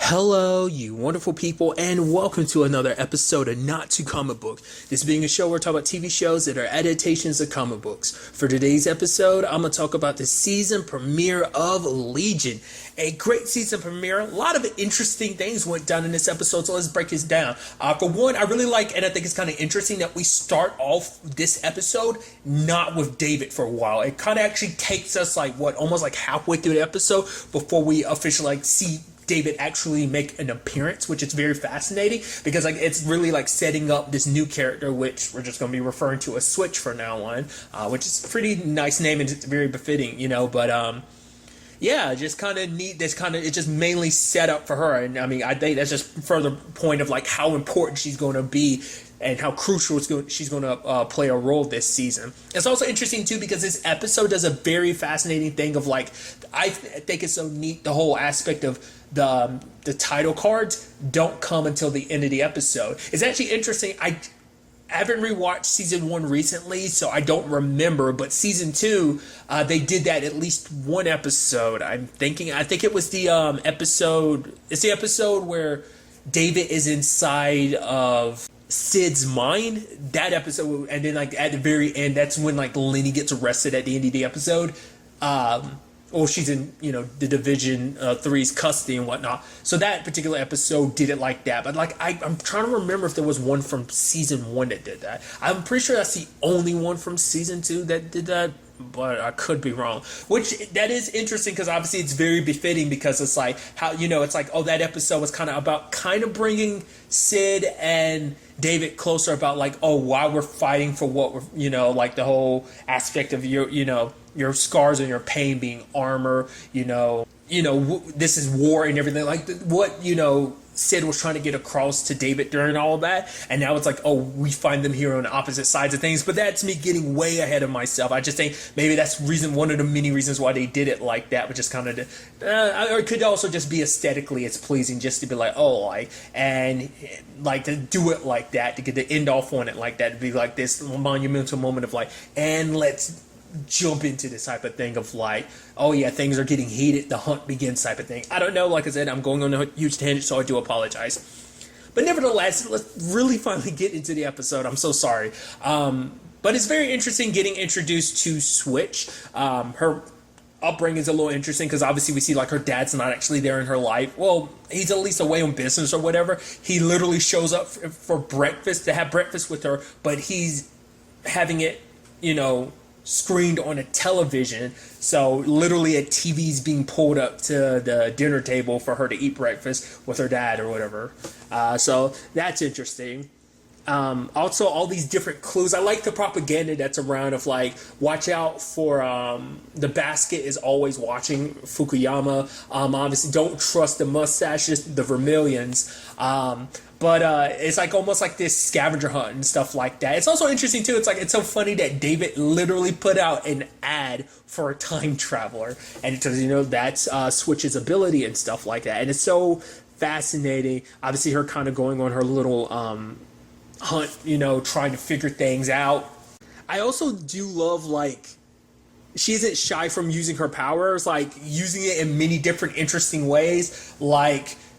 Hello, you wonderful people, and welcome to another episode of Not Too Comic Book. This being a show where we talk about TV shows that are adaptations of comic books. For today's episode, I'm going to talk about the season premiere of Legion. A great season premiere. A lot of interesting things went down in this episode, so let's break this down. For one, I really like, and I think it's kind of interesting that we start off this episode not with David for a while. It kind of actually takes us almost like halfway through the episode before we officially see David actually make an appearance, which is very fascinating because it's really setting up this new character, which we're just going to be referring to as Switch from now on, which is a pretty nice name and it's very befitting, but yeah, just kind of neat. It's just mainly set up for her, and I mean, I think that's just further point of how important she's going to be and how crucial she's going to play a role this season. It's also interesting too because this episode does a very fascinating thing of I think it's so neat, the whole aspect of the title cards don't come until the end of the episode. It's actually interesting. I haven't rewatched season 1 recently, so I don't remember, but season 2 they did that at least one episode. I think it was the episode. It's the episode where David is inside of Sid's mind. That episode, and then at the very end, that's when Lenny gets arrested at the end of the episode. Or she's in, the Division 3's custody and whatnot. So that particular episode did it like that. But I'm trying to remember if there was one from season 1 that did that. I'm pretty sure that's the only one from season 2 that did that, but I could be wrong. Which that is interesting because obviously it's very befitting because it's how that episode was kind of bringing Sid and David closer about why we're fighting for what we're the whole aspect of your scars and your pain being armor, this is war and everything, what Sid was trying to get across to David during all of that, and now it's we find them here on the opposite sides of things. But that's me getting way ahead of myself. I just think maybe that's one of the many reasons why they did it like that, but just kind of or it could also just be aesthetically it's pleasing just to be and to do it like that, to get the end off on it like that, to be this monumental moment of and let's jump into this type of thing of oh yeah, things are getting heated, the hunt begins type of thing. I don't know, like I said, I'm going on a huge tangent, so I do apologize. But nevertheless, let's really finally get into the episode. I'm so sorry. But it's very interesting getting introduced to Switch. Her upbringing is a little interesting because obviously we see her dad's not actually there in her life. Well, he's at least away on business or whatever. He literally shows up for breakfast, to have breakfast with her, but he's having it, screened on a television, so literally a TV's being pulled up to the dinner table for her to eat breakfast with her dad or whatever. So that's interesting. Also, all these different clues. I like the propaganda that's around of watch out for the basket is always watching Fukuyama. Obviously, don't trust the mustaches, the Vermilions. But it's almost this scavenger hunt and stuff like that. It's also interesting too. It's so funny that David literally put out an ad for a time traveler, and it says that's Switch's ability and stuff like that. And it's so fascinating. Obviously, her kind of going on her little hunt, trying to figure things out. I also do love she isn't shy from using her powers, using it in many different interesting ways,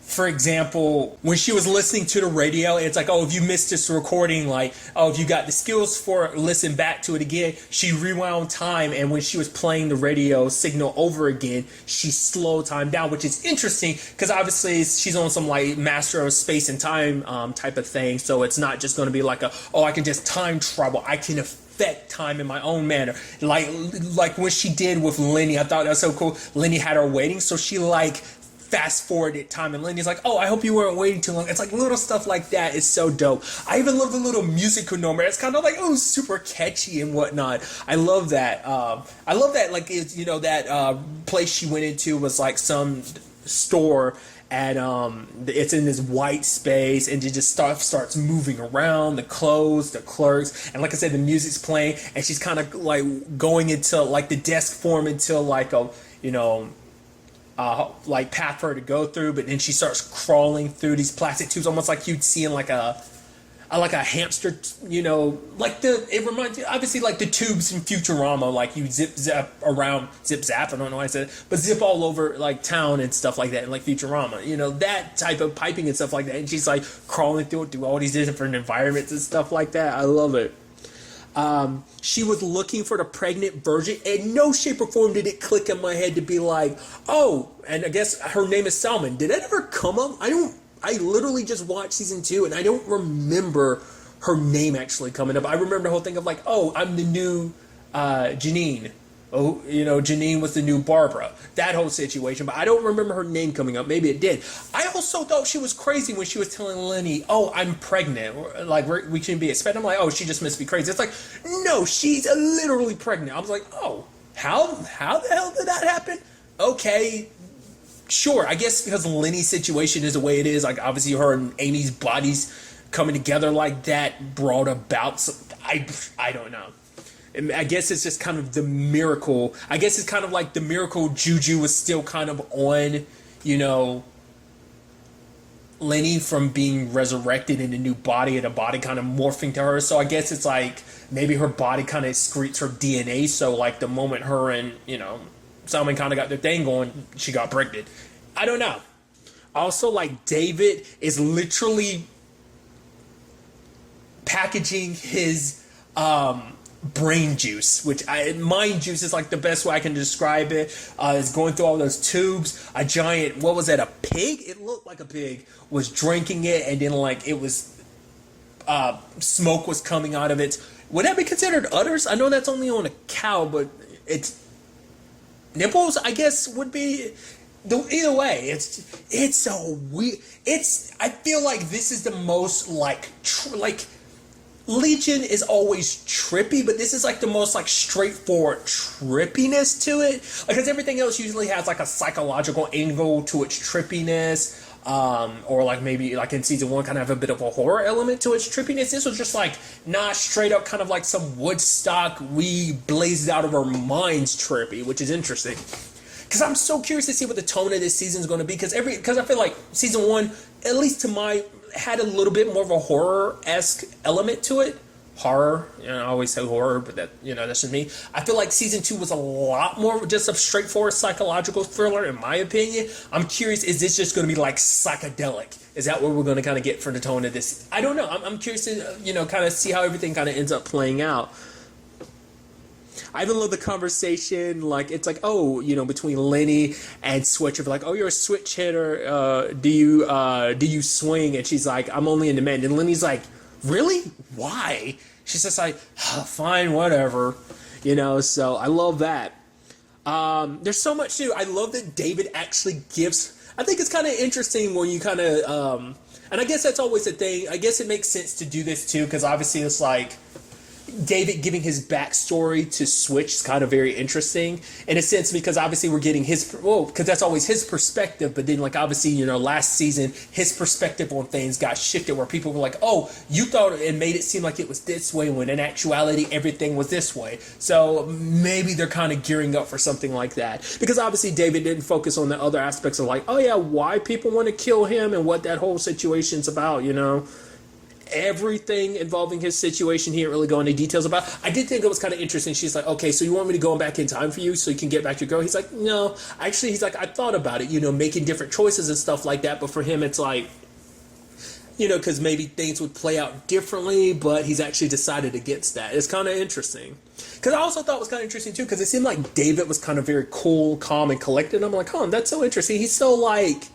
for example, when she was listening to the radio, it's if you missed this recording, if you got the skills for it, listen back to it again. She rewound time, and when she was playing the radio signal over again, she slowed time down, which is interesting because obviously she's on some master of space and time type of thing. So it's not just going to be I can just time travel. I can affect time in my own manner. Like when she did with Lenny, I thought that was so cool. Lenny had her waiting, so she fast forwarded time, and Lenny's I hope you weren't waiting too long. It's little stuff like that is so dope. I even love the little musical number. It's kind of super catchy and whatnot. I love that. I love that it's that place she went into was some store, and it's in this white space, and it just starts moving around, the clothes, the clerks, and like I said, the music's playing, and she's kind of going into the desk form until a path for her to go through, but then she starts crawling through these plastic tubes, almost like you'd see in like a hamster, you know, like it reminds you, obviously, like the tubes in Futurama, like you zip zap, I don't know why I said it, but zip all over like town and stuff like that, and like Futurama, you know, that type of piping and stuff like that. And she's like crawling through all these different environments and stuff like that. I love it. She was looking for the pregnant virgin. In no shape or form did it click in my head to be like, oh, and I guess her name is Salmon. Did that ever come up? I literally just watched season 2 and I don't remember her name actually coming up. I remember the whole thing of like, oh, I'm the new Janine. Oh, you know, Janine was the new Barbara. That whole situation. But I don't remember her name coming up. Maybe it did. I also thought she was crazy when she was telling Lenny, oh, I'm pregnant. Like, we shouldn't be expecting. I'm like, oh, she just must be crazy. It's like, no, she's literally pregnant. I was like, oh, how the hell did that happen? Okay, sure. I guess because Lenny's situation is the way it is. Like, obviously, her and Amy's bodies coming together like that brought about some, I don't know. I guess it's just kind of the miracle. I guess it's kind of like the miracle juju was still kind of on, you know, Lenny from being resurrected in a new body and a body kind of morphing to her. So I guess it's like maybe her body kind of excretes her DNA. So like the moment her and, you know, Salmon kind of got their thing going, she got pregnant. I don't know. Also, like David is literally packaging his brain juice, which mind juice is like the best way I can describe it. It's going through all those tubes. A giant, what was that, a pig? It looked like a pig was drinking it, and then like it was smoke was coming out of it. Would that be considered udders? I know that's only on a cow, but it's nipples, I guess, would be. Either way, it's so weird. I feel like this is the most like Legion is always trippy, but this is like the most like straightforward trippiness to it. Because everything else usually has like a psychological angle to its trippiness, or like maybe like in season 1 kind of have a bit of a horror element to its trippiness. This was just like not straight up kind of like some Woodstock we blazed out of our minds trippy, which is interesting. Because I'm so curious to see what the tone of this season is going to be. Because I feel like season 1, at least to my, had a little bit more of a horror-esque element to it. Horror, you know, I always say horror, but that, you know, that's just me. I feel like season 2 was a lot more just a straightforward psychological thriller, in my opinion. I'm curious, is this just going to be like psychedelic? Is that what we're going to kind of get for the tone of this? I don't know. I'm curious to, you know, kind of see how everything kind of ends up playing out. I even love the conversation, like, it's like, oh, you know, between Lenny and Switcher, like, oh, you're a switch hitter, do you swing? And she's like, I'm only into men. And Lenny's like, really? Why? She's just like, oh, fine, whatever, you know, so I love that. There's so much too. I love that David actually gives, I think it's kind of interesting when you kind of, and I guess that's always the thing, I guess it makes sense to do this too, because obviously it's like, David giving his backstory to Switch is kind of very interesting in a sense, because obviously we're getting because that's always his perspective, but then like obviously, you know, last season his perspective on things got shifted where people were like, oh, you thought it made it seem like it was this way when in actuality everything was this way. So maybe they're kind of gearing up for something like that, because obviously David didn't focus on the other aspects of like, oh yeah, why people want to kill him and what that whole situation's about, you know. Everything involving his situation he didn't really go into details about. I did think it was kind of interesting. She's like, okay, so you want me to go back in time for you so you can get back to your girl? He's like, no, actually, he's like, I thought about it, you know, making different choices and stuff like that, but for him it's like, you know, because maybe things would play out differently, but he's actually decided against that. It's kind of interesting. Because I also thought it was kind of interesting too, because it seemed like David was kind of very cool, calm, and collected. I'm like, oh, that's so interesting. He's so like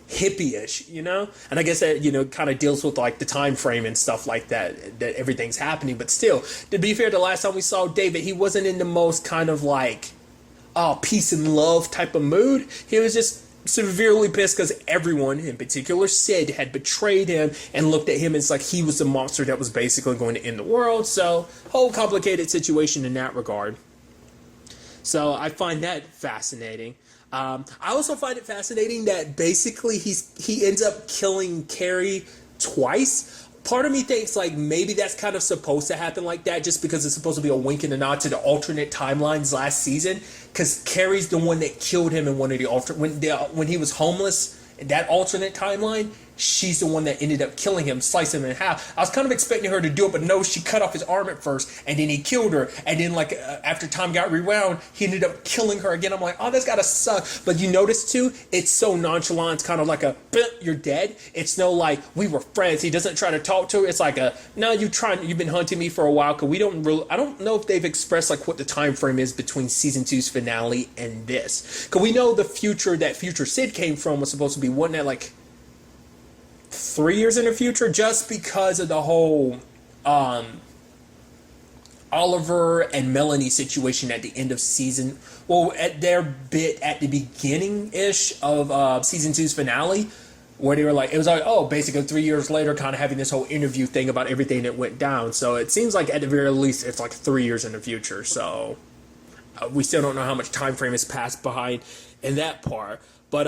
hippie-ish, you know. And I guess that, you know, kind of deals with like the time frame and stuff like that everything's happening. But still, to be fair, the last time we saw David, he wasn't in the most kind of like peace and love type of mood. He was just severely pissed because everyone, in particular Sid, had betrayed him and looked at him as like he was the monster that was basically going to end the world. So whole complicated situation in that regard. So I find that fascinating. I also find it fascinating that basically he ends up killing Carrie twice. Part of me thinks like maybe that's kind of supposed to happen like that just because it's supposed to be a wink and a nod to the alternate timelines last season, because Carrie's the one that killed him in one of the when he was homeless in that alternate timeline. she's the one that ended up killing him, slicing him in half. I was kind of expecting her to do it, but no, she cut off his arm at first, and then he killed her, and then like after time got rewound, he ended up killing her again. I'm like, oh, that's gotta suck. But you notice too, it's so nonchalant. It's kind of like a, you're dead. It's no like, we were friends. He doesn't try to talk to her. It's like a, no, you've been hunting me for a while, because I don't know if they've expressed like what the time frame is between season 2's finale and this. Because we know the future that future Sid came from was supposed to be, wasn't that like 3 years in the future, just because of the whole Oliver and Melanie situation at the end of season, well, at their bit at the beginning-ish of season 2's finale, where they were like, it was like, oh, basically 3 years later, kind of having this whole interview thing about everything that went down. So it seems like at the very least it's like 3 years in the future. So we still don't know how much time frame has passed behind in that part, but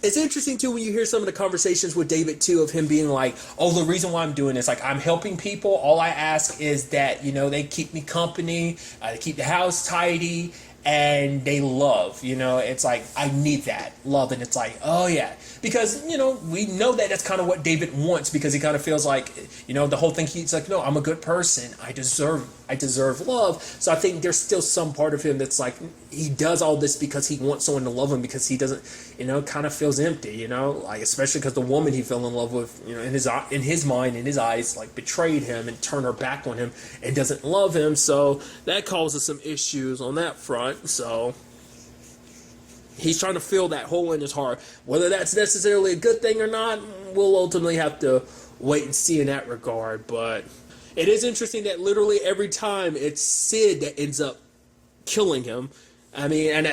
it's interesting, too, when you hear some of the conversations with David, too, of him being like, oh, the reason why I'm doing this, like, I'm helping people. All I ask is that, you know, they keep me company, they keep the house tidy, and they love, you know. It's like, I need that love. And it's like, oh, yeah. Because, you know, we know that that's kind of what David wants, because he kind of feels like, you know, the whole thing, he's like, no, I'm a good person. I deserve love. So I think there's still some part of him that's like, he does all this because he wants someone to love him, because he doesn't, you know, kind of feels empty, you know, like, especially because the woman he fell in love with, you know, in his mind, in his eyes, like, betrayed him and turned her back on him and doesn't love him. So that causes some issues on that front. So he's trying to fill that hole in his heart. Whether that's necessarily a good thing or not, we'll ultimately have to wait and see in that regard. But it is interesting that literally every time it's Sid that ends up killing him. I mean, and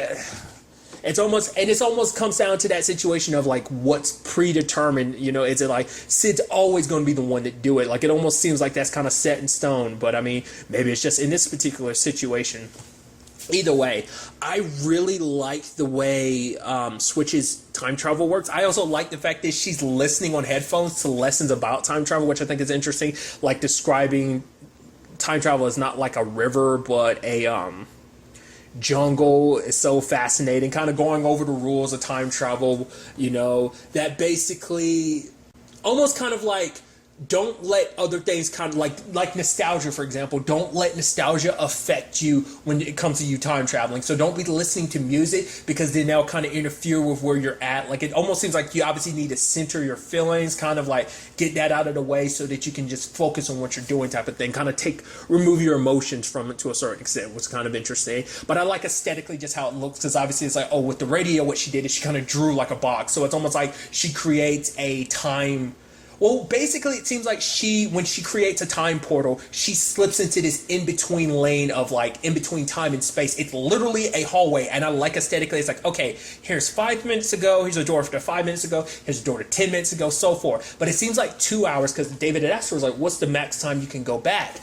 it's almost comes down to that situation of like, what's predetermined, you know, is it like Sid's always going to be the one to do it? Like, it almost seems like that's kind of set in stone, but I mean, maybe it's just in this particular situation. Either way, I really like the way Switch's time travel works. I also like the fact that she's listening on headphones to lessons about time travel, which I think is interesting. Like, describing time travel as not like a river, but a jungle is so fascinating. Kind of going over the rules of time travel, you know, that basically almost kind of like, don't let other things kind of like nostalgia, for example. Don't let nostalgia affect you when it comes to you time traveling. So don't be listening to music, because then they'll kind of interfere with where you're at. Like, it almost seems like you obviously need to center your feelings, kind of like get that out of the way so that you can just focus on what you're doing, type of thing. Kind of remove your emotions from it to a certain extent, was kind of interesting. But I like aesthetically just how it looks, because obviously it's like, oh, with the radio, what she did is she kind of drew like a box. So it's almost like she creates a time. Well, basically, it seems like when she creates a time portal, she slips into this in-between lane of, like, in-between time and space. It's literally a hallway, and I like aesthetically, it's like, okay, here's 5 minutes ago, here's a door to 5 minutes ago, here's a door to 10 minutes ago, so forth. But it seems like 2 hours, because David had asked her, was like, what's the max time you can go back?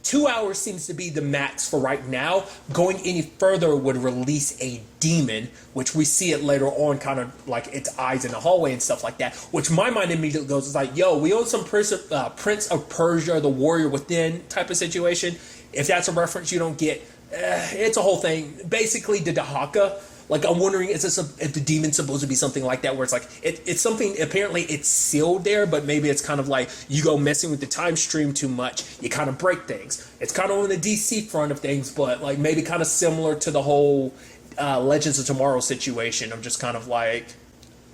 2 hours seems to be the max for right now. Going any further would release a demon, which we see it later on, kind of like its eyes in the hallway and stuff like that, which my mind immediately goes, is like, yo, we own some Prince of Persia, the Warrior Within type of situation. If that's a reference you don't get, it's a whole thing. Basically, the Dahaka. Like, I'm wondering, if the demon's supposed to be something like that, where it's like, it's something, apparently it's sealed there, but maybe it's kind of like, you go messing with the time stream too much, you kind of break things. It's kind of on the DC front of things, but like maybe kind of similar to the whole Legends of Tomorrow situation of just kind of like,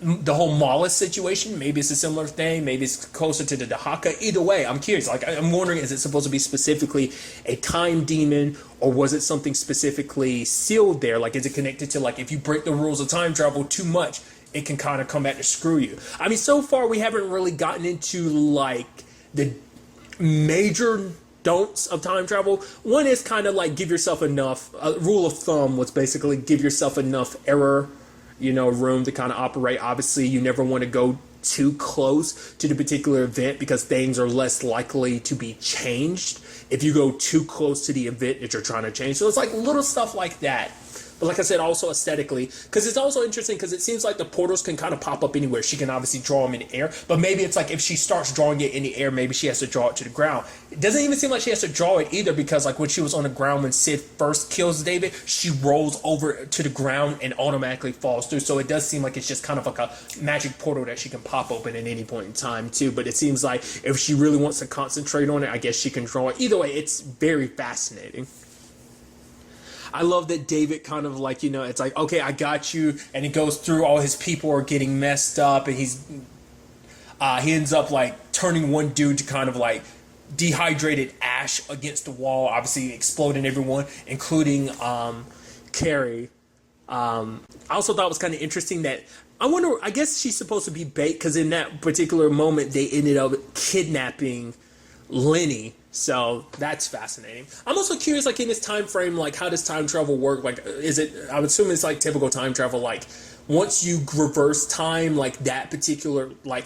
the whole Mollis situation. Maybe it's a similar thing. Maybe it's closer to the Dahaka. Either way, I'm curious. Like, I'm wondering, is it supposed to be specifically a time demon, or was it something specifically sealed there? Like, is it connected to, like, if you break the rules of time travel too much, it can kind of come back to screw you? I mean, so far we haven't really gotten into, like, the major don'ts of time travel. One is kind of like, give yourself enough. Rule of thumb was basically give yourself enough error, you know, room to kind of operate. Obviously, you never want to go too close to the particular event, because things are less likely to be changed if you go too close to the event that you're trying to change. So it's like little stuff like that. But like I said, also aesthetically, because it's also interesting because it seems like the portals can kind of pop up anywhere. She can obviously draw them in the air, but maybe it's like if she starts drawing it in the air, maybe she has to draw it to the ground. It doesn't even seem like she has to draw it either, because like when she was on the ground when Sid first kills David, she rolls over to the ground and automatically falls through. So it does seem like it's just kind of like a magic portal that she can pop open at any point in time too. But it seems like if she really wants to concentrate on it, I guess she can draw it. Either way, it's very fascinating. I love that David kind of like, you know, it's like, okay, I got you. And it goes through, all his people are getting messed up. And he ends up like turning one dude to kind of like dehydrated ash against the wall, obviously exploding everyone, including Carrie. I also thought it was kind of interesting that, I guess she's supposed to be bait, because in that particular moment, they ended up kidnapping Lenny. So that's fascinating. I'm also curious, like in this time frame, like how does time travel work? Like, is it? I would assume it's like typical time travel. Like once you reverse time, like that particular, like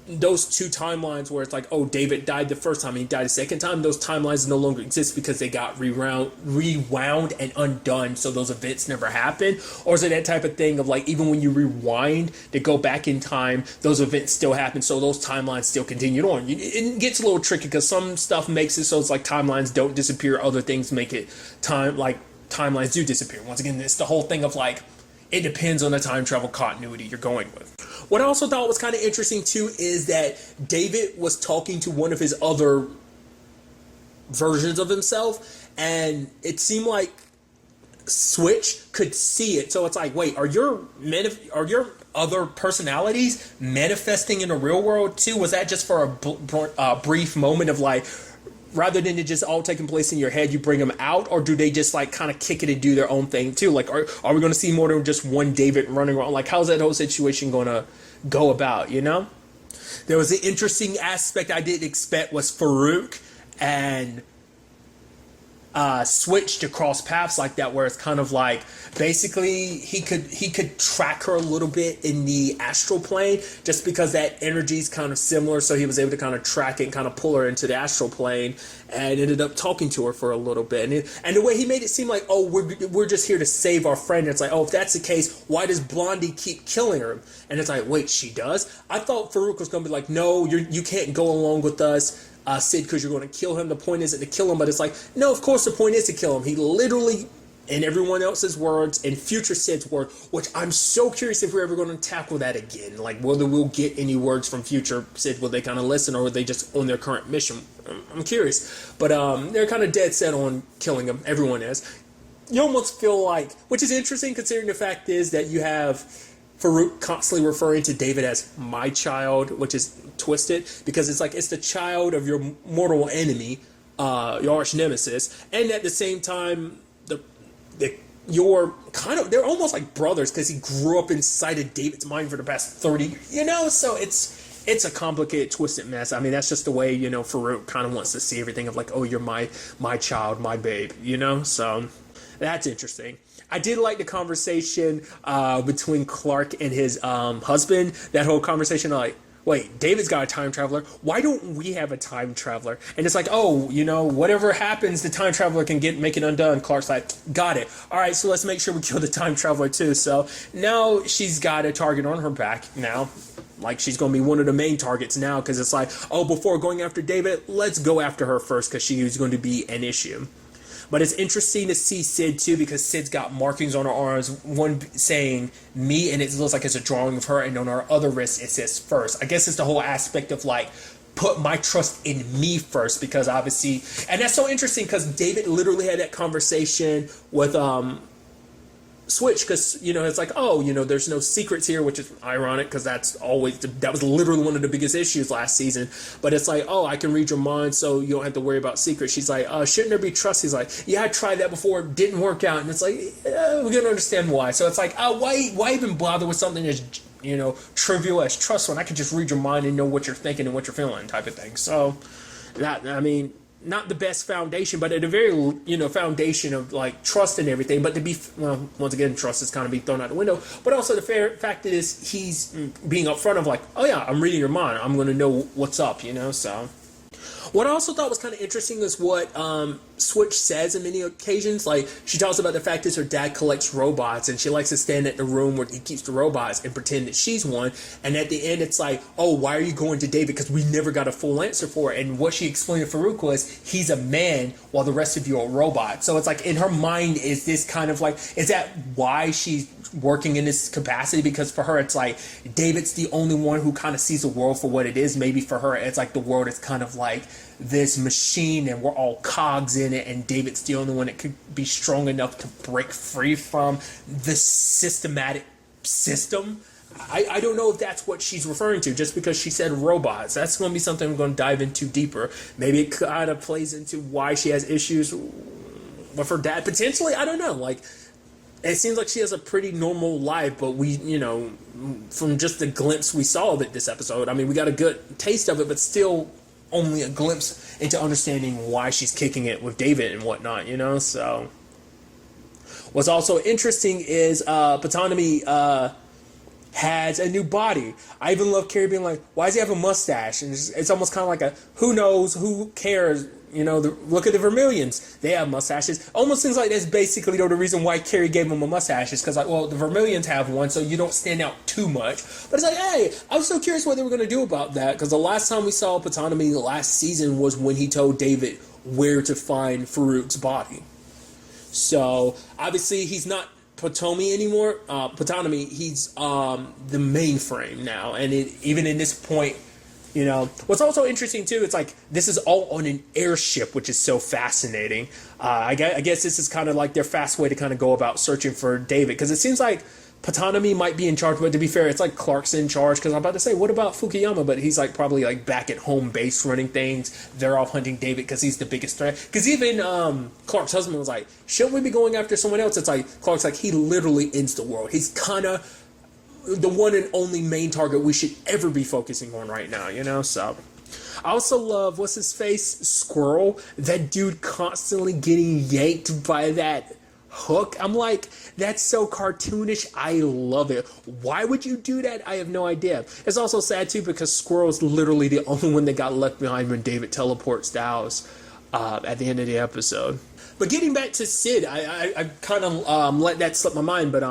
those two timelines where it's like, oh, David died the first time and he died the second time. Those timelines no longer exist because they got rewound and undone. So those events never happen. Or is it that type of thing of like, even when you rewind to go back in time, those events still happen. So those timelines still continued on. It gets a little tricky because some stuff makes it so it's like timelines don't disappear. Other things make it timelines do disappear. Once again, it's the whole thing of like, it depends on the time travel continuity you're going with. What I also thought was kind of interesting too is that David was talking to one of his other versions of himself, and it seemed like Switch could see it. So it's like, wait, are your other personalities manifesting in the real world too? Was that just for a brief moment of like, rather than it just all taking place in your head, you bring them out? Or do they just like kind of kick it and do their own thing too? Like, are we going to see more than just one David running around? Like, how's that whole situation going to go about, you know? There was an interesting aspect I didn't expect was Farouk and Switch to cross paths like that, where it's kind of like basically he could track her a little bit in the astral plane, just because that energy is kind of similar. So he was able to kind of track it and kind of pull her into the astral plane, and ended up talking to her for a little bit. And the way he made it seem like, oh, we're just here to save our friend. And it's like, oh, if that's the case, why does Blondie keep killing her? And it's like, wait, she does? I thought Farouk was gonna be like, no, you can't go along with us, Sid, because you're going to kill him. The point isn't to kill him, but it's like, no, of course the point is to kill him. He literally, in everyone else's words, in future Sid's word, which I'm so curious if we're ever going to tackle that again. Like, whether we'll get any words from future Sid, will they kind of listen, or will they just on their current mission? I'm curious. But they're kind of dead set on killing him. Everyone is. You almost feel like, which is interesting considering the fact is that you have Farouk constantly referring to David as my child, which is twisted, because it's like it's the child of your mortal enemy, your arch nemesis, and at the same time, you're kind of, they're almost like brothers, because he grew up inside of David's mind for the past 30, you know. So it's a complicated, twisted mess. I mean, that's just the way, you know, Farouk kind of wants to see everything of like, oh, you're my child, my babe, you know. So that's interesting. I did like the conversation between Clark and his husband. That whole conversation, like, wait, David's got a time traveler. Why don't we have a time traveler? And it's like, oh, you know, whatever happens, the time traveler can make it undone. Clark's like, got it. All right, so let's make sure we kill the time traveler too. So now she's got a target on her back now. Like, she's going to be one of the main targets now, because it's like, oh, before going after David, let's go after her first, because she is going to be an issue. But it's interesting to see Sid too, because Sid's got markings on her arms, one saying me, and it looks like it's a drawing of her, and on her other wrist it says first. I guess it's the whole aspect of like, put my trust in me first, because obviously, and that's so interesting because David literally had that conversation with Switch, because, you know, it's like, oh, you know, there's no secrets here, which is ironic because that was literally one of the biggest issues last season. But it's like, oh, I can read your mind, so you don't have to worry about secrets. She's like, shouldn't there be trust? He's like, yeah, I tried that before, it didn't work out. And it's like, we're gonna understand why. So it's like, why even bother with something as, you know, trivial as trust when I can just read your mind and know what you're thinking and what you're feeling, type of thing. So that, I mean, not the best foundation, but at a very, you know, foundation of like trust and everything. But to be, well, once again, trust is kind of be thrown out the window. But also the fact is he's being upfront of like, oh yeah, I'm reading your mind, I'm going to know what's up, you know. So what I also thought was kind of interesting is what Switch says in many occasions. Like, she talks about the fact that her dad collects robots and she likes to stand at the room where he keeps the robots and pretend that she's one. And at the end, it's like, oh, why are you going to David? Because we never got a full answer for it. And what she explained to Farouk was, he's a man while the rest of you are robots. So it's like, in her mind, is this kind of like, is that why she's working in this capacity? Because for her, it's like, David's the only one who kind of sees the world for what it is. Maybe for her, it's like the world is kind of like this machine and we're all cogs in it, and David's the only one that could be strong enough to break free from the systematic system. I don't know if that's what she's referring to, just because she said robots. That's going to be something we're going to dive into deeper. Maybe it kind of plays into why she has issues with her dad, potentially. I don't know. Like, it seems like she has a pretty normal life, but we, from just the glimpse we saw of it this episode, I mean, we got a good taste of it, but still only a glimpse into understanding why she's kicking it with David and whatnot, So what's also interesting is Patanomy has a new body. I even love Carrie being like, why does he have a mustache? And it's almost kind of like a, who knows, who cares? Look at the Vermillions. They have mustaches. Almost seems like that's basically the reason why Carrie gave him a mustache, is because, like, well, the Vermillions have one, so you don't stand out too much. But it's like, hey, I was so curious what they were going to do about that, because the last time we saw Patanomy the last season was when he told David where to find Farouk's body. So, obviously, he's not Patanomy anymore. Patanomy, he's the mainframe now. And even in this point, what's also interesting too, it's like this is all on an airship, which is so fascinating. I guess this is kind of like their fast way to kind of go about searching for David, because it seems like Patanomy might be in charge, but to be fair, it's like Clark's in charge, because I'm about to say, what about Fukuyama? But he's like probably like back at home base running things. They're off hunting David because he's the biggest threat. Because even Clark's husband was like, shouldn't we be going after someone else? It's like, Clark's like, he literally ends the world. He's kind of the one and only main target we should ever be focusing on right now, So I also love, what's his face? Squirrel. That dude constantly getting yanked by that hook. I'm like, that's so cartoonish. I love it. Why would you do that? I have no idea. It's also sad too, because Squirrel's literally the only one that got left behind when David teleports to House at the end of the episode. But getting back to Sid, I kind of let that slip my mind, but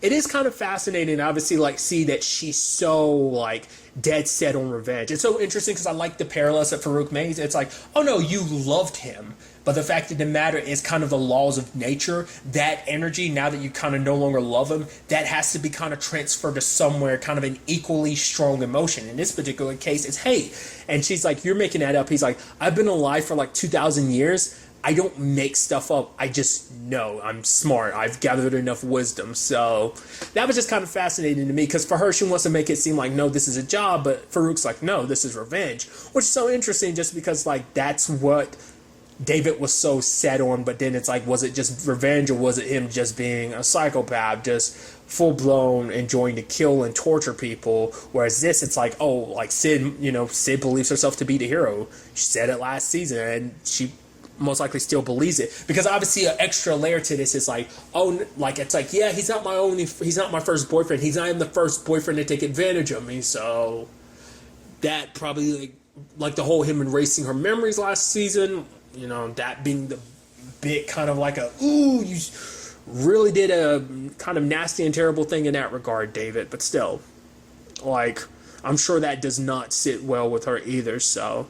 it is kind of fascinating to obviously like see that she's so like dead set on revenge. It's so interesting because I like the parallels that Farouk made. It's like, oh no, you loved him, but the fact of the matter is kind of the laws of nature. That energy, now that you kind of no longer love him, that has to be kind of transferred to somewhere, kind of an equally strong emotion. In this particular case, it's hate. And she's like, you're making that up. He's like, I've been alive for like 2,000 years. I don't make stuff up. I just know. I'm smart. I've gathered enough wisdom. So that was just kind of fascinating to me, because for her, she wants to make it seem like, no, this is a job. But Farouk's like, no, this is revenge. Which is so interesting, just because like that's what David was so set on. But then it's like, was it just revenge, or was it him just being a psychopath, just full-blown enjoying to kill and torture people? Whereas this, it's like, oh, like Sid, Sid believes herself to be the hero. She said it last season, and she most likely still believes it, because obviously an extra layer to this is like, oh, like it's like, yeah, he's not my first boyfriend. He's not even the first boyfriend to take advantage of me. So that probably like the whole him erasing her memories last season, that being the bit kind of like a, ooh, you really did a kind of nasty and terrible thing in that regard, David. But still, like, I'm sure that does not sit well with her either. So.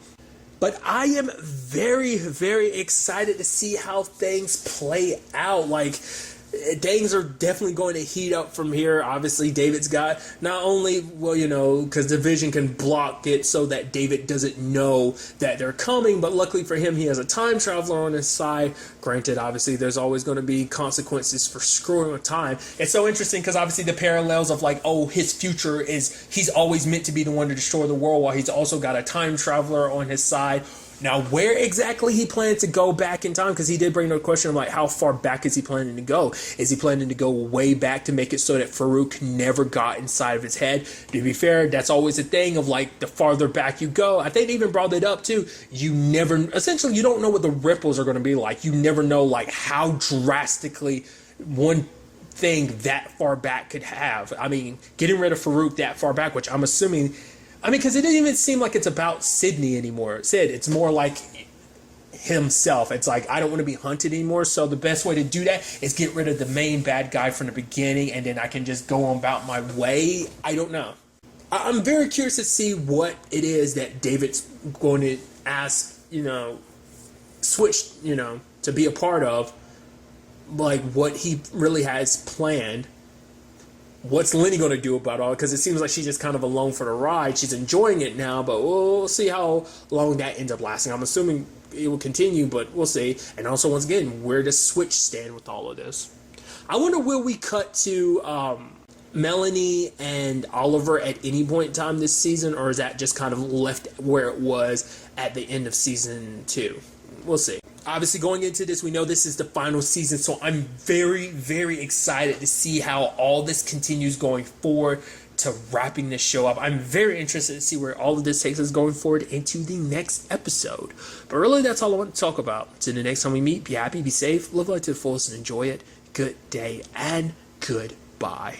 But I am very, very excited to see how things play out. Like, things are definitely going to heat up from here. Obviously, David's got not only, because the Vision can block it so that David doesn't know that they're coming, but luckily for him, he has a time traveler on his side. Granted, obviously, there's always going to be consequences for screwing with time. It's so interesting because obviously the parallels of like, oh, his future is he's always meant to be the one to destroy the world, while he's also got a time traveler on his side. Now, where exactly he planned to go back in time, because he did bring up a question of like, how far back is he planning to go? Is he planning to go way back to make it so that Farouk never got inside of his head? To be fair, that's always a thing of like, the farther back you go. I think they even brought it up too. Essentially, you don't know what the ripples are going to be like. You never know like how drastically one thing that far back could have. I mean, getting rid of Farouk that far back, which I'm assuming, because it didn't even seem like it's about Sid anymore. It's more like himself. It's like, I don't want to be hunted anymore. So the best way to do that is get rid of the main bad guy from the beginning, and then I can just go on about my way. I don't know. I'm very curious to see what it is that David's going to ask, Switch, to be a part of. Like, what he really has planned. What's Lenny going to do about all? Because it seems like she's just kind of alone for the ride. She's enjoying it now, but we'll see how long that ends up lasting. I'm assuming it will continue, but we'll see. And also, once again, where does Switch stand with all of this? I wonder, will we cut to Melanie and Oliver at any point in time this season, or is that just kind of left where it was at the end of season 2? We'll see. Obviously, going into this, we know this is the final season, so I'm very, very excited to see how all this continues going forward to wrapping this show up. I'm very interested to see where all of this takes us going forward into the next episode. But really, that's all I want to talk about. Until the next time we meet, be happy, be safe, live life to the fullest, and enjoy it. Good day and goodbye.